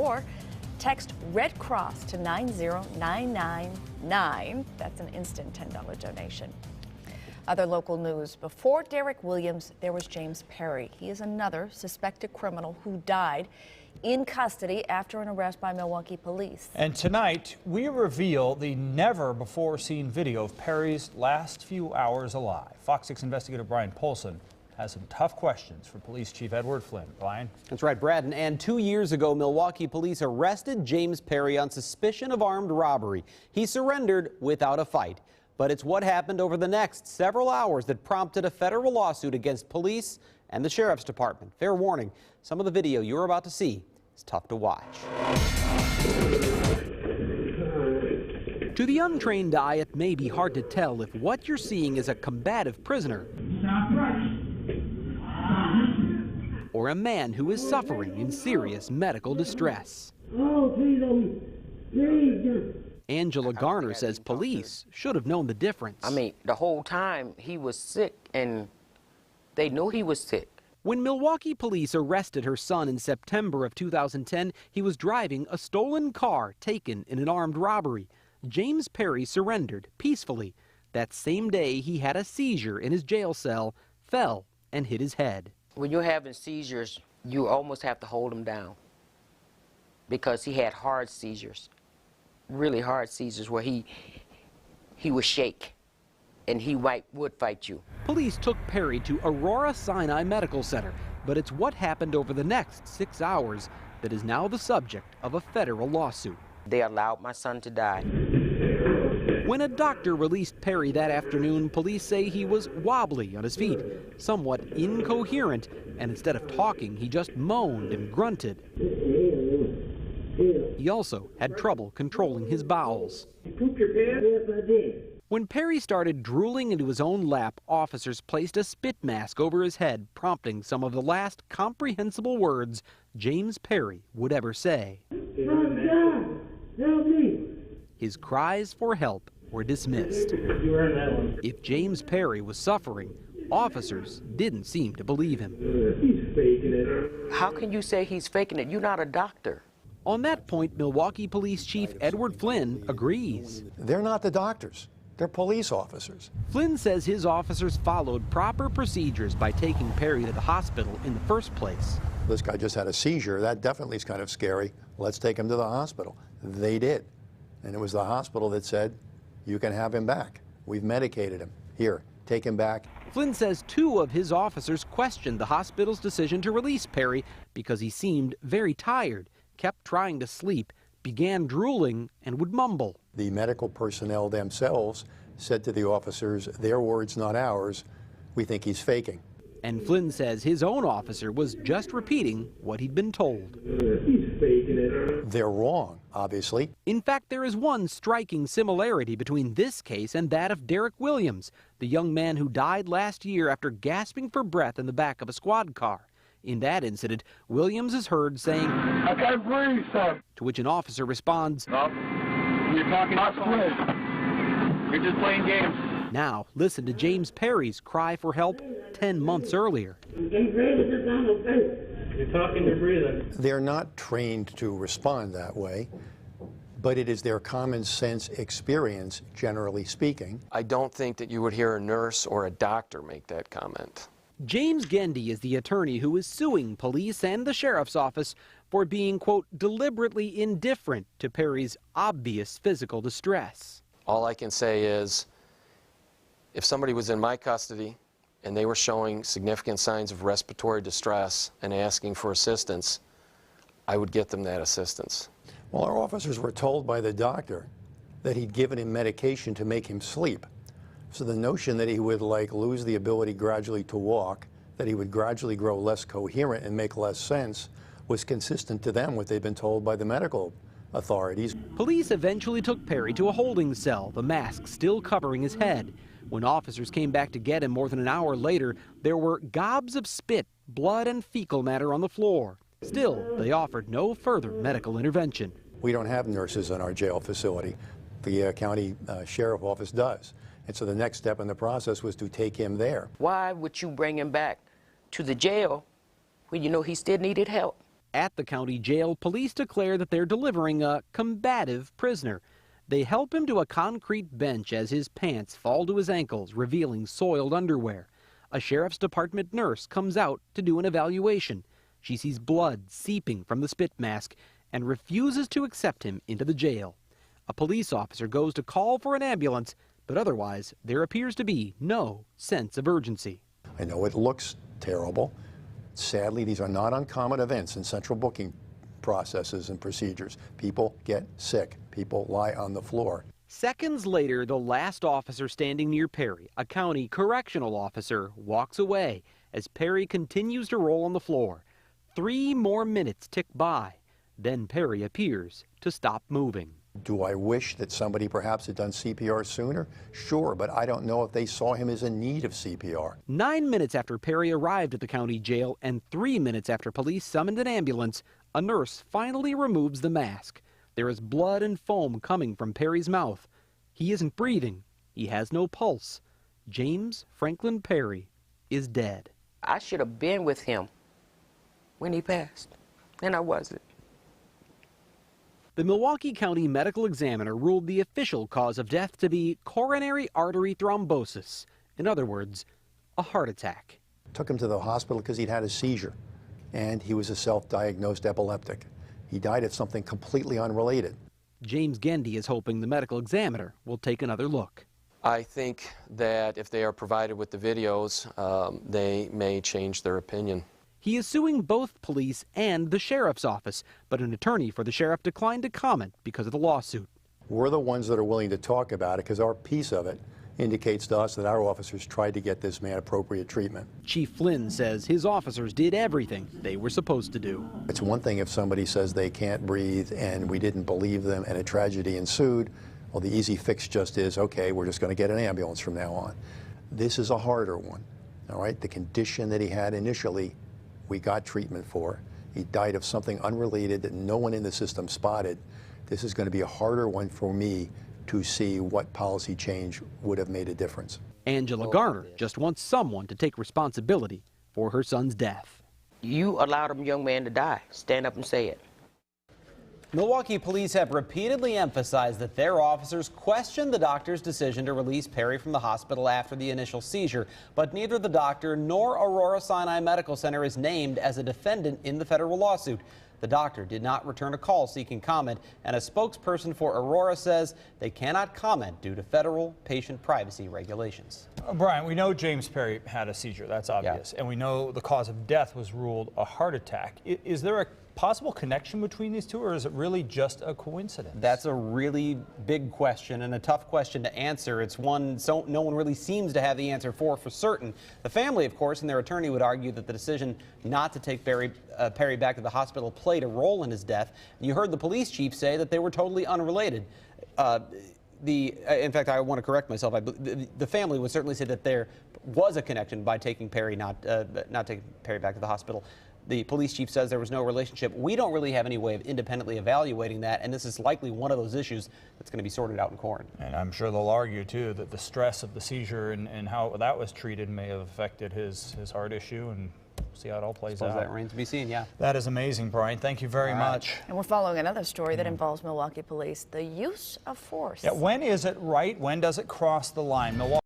or text Red Cross to 90999. That's an instant $10 donation. Other local news. Before Derek Williams, there was James Perry. He is another suspected criminal who died in custody after an arrest by Milwaukee police. And tonight, we reveal the never-before-seen video of Perry's last few hours alive. FOX 6 investigator Brian Polson has some tough questions for Police Chief Edward Flynn. Brian? That's right, Brad. And 2 years ago, Milwaukee police arrested James Perry on suspicion of armed robbery. He surrendered without a fight. But it's what happened over the next several hours that prompted a federal lawsuit against police and the sheriff's department. Fair warning, some of the video you're about to see is tough to watch. To the untrained eye, it may be hard to tell if what you're seeing is a combative prisoner or a man who is suffering in serious medical distress. Angela Garner says police should have known the difference. I mean, the whole time he was sick, and they knew he was sick. When Milwaukee police arrested her son in September of 2010, he was driving a stolen car taken in an armed robbery. James Perry surrendered peacefully. That same day, he had a seizure in his jail cell, fell, and hit his head. When you're having seizures, you almost have to hold him down because he had hard seizures. Really hard seizures where he would shake and he would fight you. Police took Perry to Aurora Sinai Medical Center, but it's what happened over the next 6 hours that is now the subject of a federal lawsuit. They allowed my son to die. When a doctor released Perry that afternoon, police say he was wobbly on his feet, somewhat incoherent, and instead of talking, he just moaned and grunted. He also had trouble controlling his bowels. You pooped your pants? Yes, I did. When Perry started drooling into his own lap, officers placed a spit mask over his head, prompting some of the last comprehensible words James Perry would ever say. God, help me. His cries for help were dismissed. You earned that one. If James Perry was suffering, officers didn't seem to believe him. He's faking it. How can you say he's faking it? You're not a doctor. On that point, Milwaukee Police Chief Edward Flynn agrees. They're not the doctors. They're police officers. Flynn says his officers followed proper procedures by taking Perry to the hospital in the first place. This guy just had a seizure. That definitely is kind of scary. Let's take him to the hospital. They did. And it was the hospital that said, you can have him back. We've medicated him. Here, take him back. Flynn says 2 of his officers questioned the hospital's decision to release Perry because he seemed very tired, kept trying to sleep, began drooling, and would mumble. The medical personnel themselves said to the officers, their words, not ours, we think he's faking. And Flynn says his own officer was just repeating what he'd been told. He's faking it. They're wrong, obviously. In fact, there is one striking similarity between this case and that of Derek Williams, the young man who died last year after gasping for breath in the back of a squad car. In that incident, Williams is heard saying, I can't breathe, son. To which an officer responds, No, you're talking about split. You're just playing games. Now, listen to James Perry's cry for help 10 months earlier. You're talking, you're breathing. They're not trained to respond that way, but it is their common sense experience, generally speaking. I don't think that you would hear a nurse or a doctor make that comment. James Gendy is the attorney who is suing police and the sheriff's office for being, quote, deliberately indifferent to Perry's obvious physical distress. All I can say is, if somebody was in my custody and they were showing significant signs of respiratory distress and asking for assistance, I would get them that assistance. Well, our officers were told by the doctor that he'd given him medication to make him sleep. So the notion that he would lose the ability gradually to walk, that he would gradually grow less coherent and make less sense, was consistent to them what they'd been told by the medical authorities. Police eventually took Perry to a holding cell, the mask still covering his head. When officers came back to get him more than an hour later, there were gobs of spit, blood, and fecal matter on the floor. Still, they offered no further medical intervention. We don't have nurses in our jail facility. The county sheriff office does. And so the next step in the process was to take him there. Why would you bring him back to the jail when you know he still needed help? At the county jail, police declare that they're delivering a combative prisoner. They help him to a concrete bench as his pants fall to his ankles, revealing soiled underwear. A sheriff's department nurse comes out to do an evaluation. She sees blood seeping from the spit mask and refuses to accept him into the jail. A police officer goes to call for an ambulance, but otherwise there appears to be no sense of urgency. I know it looks terrible. Sadly, these are not uncommon events in central booking processes and procedures. People get sick. People lie on the floor. Seconds later, the last officer standing near Perry, a county correctional officer, walks away as Perry continues to roll on the floor. 3 more minutes tick by. Then Perry appears to stop moving. Do I wish that somebody perhaps had done CPR sooner? Sure, but I don't know if they saw him as in need of CPR. 9 minutes after Perry arrived at the county jail and 3 minutes after police summoned an ambulance, a nurse finally removes the mask. There is blood and foam coming from Perry's mouth. He isn't breathing. He has no pulse. James Franklin Perry is dead. I should have been with him when he passed, and I wasn't. The Milwaukee County Medical Examiner ruled the official cause of death to be coronary artery thrombosis. In other words, a heart attack. Took him to the hospital because he'd had a seizure, and he was a self-diagnosed epileptic. He died of something completely unrelated. James Gendy is hoping the medical examiner will take another look. I think that if they are provided with the videos, they may change their opinion. He is suing both police and the sheriff's office, but an attorney for the sheriff declined to comment because of the lawsuit. We're the ones that are willing to talk about it because our piece of it indicates to us that our officers tried to get this man appropriate treatment. Chief Flynn says his officers did everything they were supposed to do. It's one thing if somebody says they can't breathe and we didn't believe them and a tragedy ensued. Well, the easy fix just is, okay, we're just going to get an ambulance from now on. This is a harder one, all right? The condition that he had initially, we got treatment for. He died of something unrelated that no one in the system spotted. This is going to be a harder one for me to see what policy change would have made a difference. Angela Garner just wants someone to take responsibility for her son's death. You allowed a young man to die. Stand up and say it. Milwaukee police have repeatedly emphasized that their officers questioned the doctor's decision to release Perry from the hospital after the initial seizure, but neither the doctor nor Aurora Sinai Medical Center is named as a defendant in the federal lawsuit. The doctor did not return a call seeking comment, and a spokesperson for Aurora says they cannot comment due to federal patient privacy regulations. Brian, we know James Perry had a seizure, that's obvious, and we know the cause of death was ruled a heart attack. Is there a possible connection between these two, or is it really just a coincidence? That's a really big question and a tough question to answer. It's one so no one really seems to have the answer for certain. The family, of course, and their attorney would argue that the decision not to take Perry back to the hospital played a role in his death. You heard the police chief say that they were totally unrelated. In fact, I want to correct myself. The family would certainly say that there was a connection by taking Perry, not taking Perry back to the hospital. The police chief says there was no relationship. We don't really have any way of independently evaluating that, and this is likely one of those issues that's going to be sorted out in court. And I'm sure they'll argue, too, that the stress of the seizure and how that was treated may have affected his heart issue, and see how it all plays out. That remains to be seen, yeah. That is amazing, Brian. Thank you very much. And we're following another story that involves Milwaukee police, the use of force. Yeah, when is it right? When does it cross the line? Milwaukee